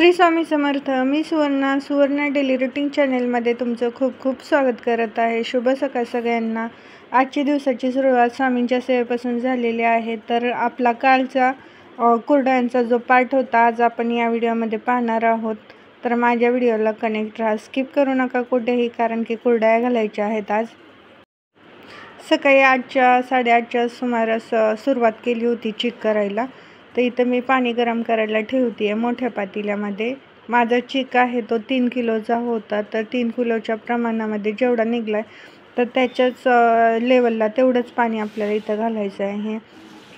श्री स्वामी समर्थ. मी सुवर्ण daily routine चॅनेलमध्ये तुमचं खूप खूप स्वागत करत आहे. शुभ सकाळ सगळ्यांना. आजची दिवसाची सुरुवात स्वामींच्या सेवेपासून झालेली आहे. तर आपला कालचा कुरडयांचा जो पाठ होता आज आपण या व्हिडिओमध्ये पाहणार आहोत. तर माझ्या व्हिडिओला कनेक्ट राहा, स्किप करू नका कुठेही, कारण की कुरडया घालायच्या आहेत. आज सकाळी 8:30च्या सुमारास सुरुवात केली होती चीक करायला. तर इथं मी पाणी गरम करायला ठेवते आहे मोठ्या पातेल्यामध्ये. माझा चीक आहे तो 3 किलोचा होता. तर 3 किलोच्या प्रमाणामध्ये जेवढा निघला आहे तर त्याच्याच लेवलला तेवढंच पाणी आपल्याला इथं घालायचं आहे.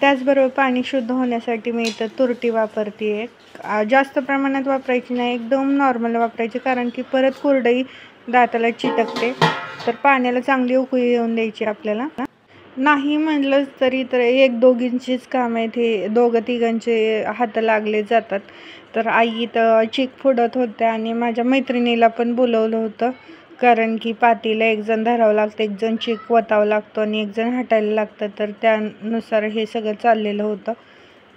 त्याचबरोबर पाणी शुद्ध होण्यासाठी मी इथं तुरटी वापरते आहे. जास्त प्रमाणात वापरायची नाही, एकदम नॉर्मल वापरायची, कारण की परत कुरडई दाताला चिटकते. तर पाण्याला चांगली उकळी येऊन द्यायची आपल्याला. नाही म्हणलं तरी तर एक दोघींचीच काम आहे, ते दोघं तिघांचे हात लागले जातात. तर आई तर चीक फोडत होत्या आणि माझ्या मैत्रिणीला पण बोलवलं होतं, कारण की पातीला एकजण धरावं लागतं, एकजण चीक वतावं लागतो आणि एकजण हटायला लागतं. तर त्यानुसार हे सगळं चाललेलं होतं.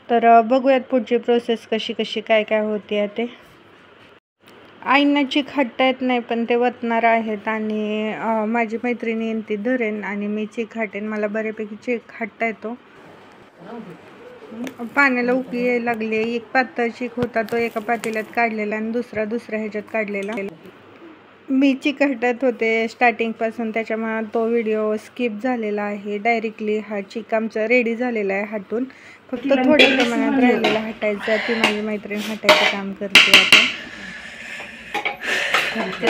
तर बघूयात पुढची प्रोसेस कशी काय होते ते. आईंना चीक हटता येत नाही, पण ते वतणार आहेत आणि माझी मैत्रिणी ती धरेन आणि मी चीक हाटेन. मला बऱ्यापैकी चीक हटता येतो. पाण्याला उकळी यायला लागली. एक पातळ चीक होता तो एका पातेल्यात काढलेला आणि दुसऱ्या ह्याच्यात काढलेला. मी चीक हटत होते स्टार्टिंगपासून, त्याच्यामुळे तो व्हिडिओ स्किप झालेला आहे. डायरेक्टली हा चीक आमचा रेडी झालेला आहे हटून. फक्त थोड्या प्रमाणात राहिलेला हटायचा. ती माझी मैत्रीण हटायचं काम करते आता.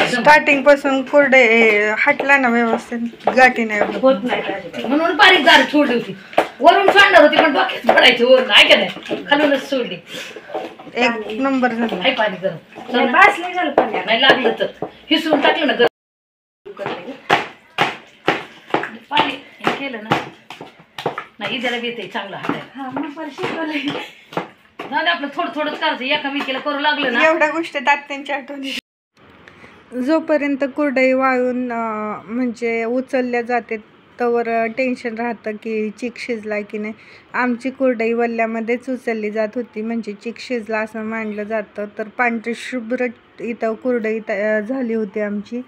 स्टार्टिंग पासून कुरडे हटला ना व्यवस्थित, गाठी नाही होत नाही, म्हणून बारीक गार सोडली होती. वरून सांडणार होती पण डोक्यात पडायची, वरून ऐका नाही, खालूनच सोडली. एक नंबर झाला. काय पाणी गरम बास नाही झालं, पाणी नाही लागलं तर हिसरून टाकलं ना गरम पाणी केलं ना. नाही जरा येते चांगलं हातायला. झालं आपलं थोडंच करायचं, एकामेकीला करू लागलं ना. एवढ्या गोष्टी त्यांच्या आठवणी. जोपर्यंत कुरडई वाळून म्हणजे उचलल्या जाते तोवर टेन्शन राहतं की चीक शिजला की नाही. आमची कुरडई वल्ल्यामध्येच उचलली जात होती, म्हणजे चीक शिजला असं मानलं जातं. तर पांढरी शुभ्र इथं कुरडई झाली होती आमची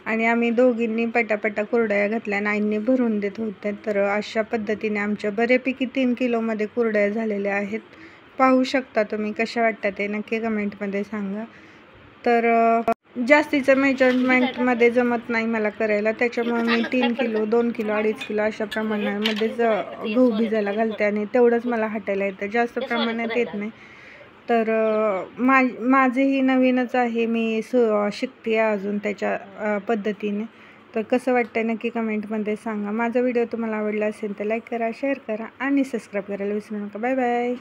आणि आम्ही दोघींनी पटापटा कुरडया घातल्या आणि आईंनी भरून देत होत्या. तर अशा पद्धतीने आमच्या बऱ्यापैकी 3 किलोमध्ये कुरडया झालेल्या आहेत. पाहू शकता तुम्ही. कशा वाटतात ते नक्की कमेंटमध्ये सांगा. तर जास्तीचं मेजरमेंटमध्ये जमत नाही मला करायला, त्याच्यामुळे मी 3 किलो 2 किलो 2.5 किलो अशा प्रमाणामध्येच गहू भिजायला घालते आणि तेवढंच मला हटायला येतं, जास्त प्रमाणात येत नाही. तर माझेही नवीनच आहे, मी शिकते अजून त्याच्या पद्धतीने. तर कसं वाटतं नक्की कमेंटमध्ये सांगा. माझा व्हिडिओ तुम्हाला आवडला असेल तर लाईक करा, शेअर करा आणि सबस्क्राईब करायला विसरू नका. Bye bye.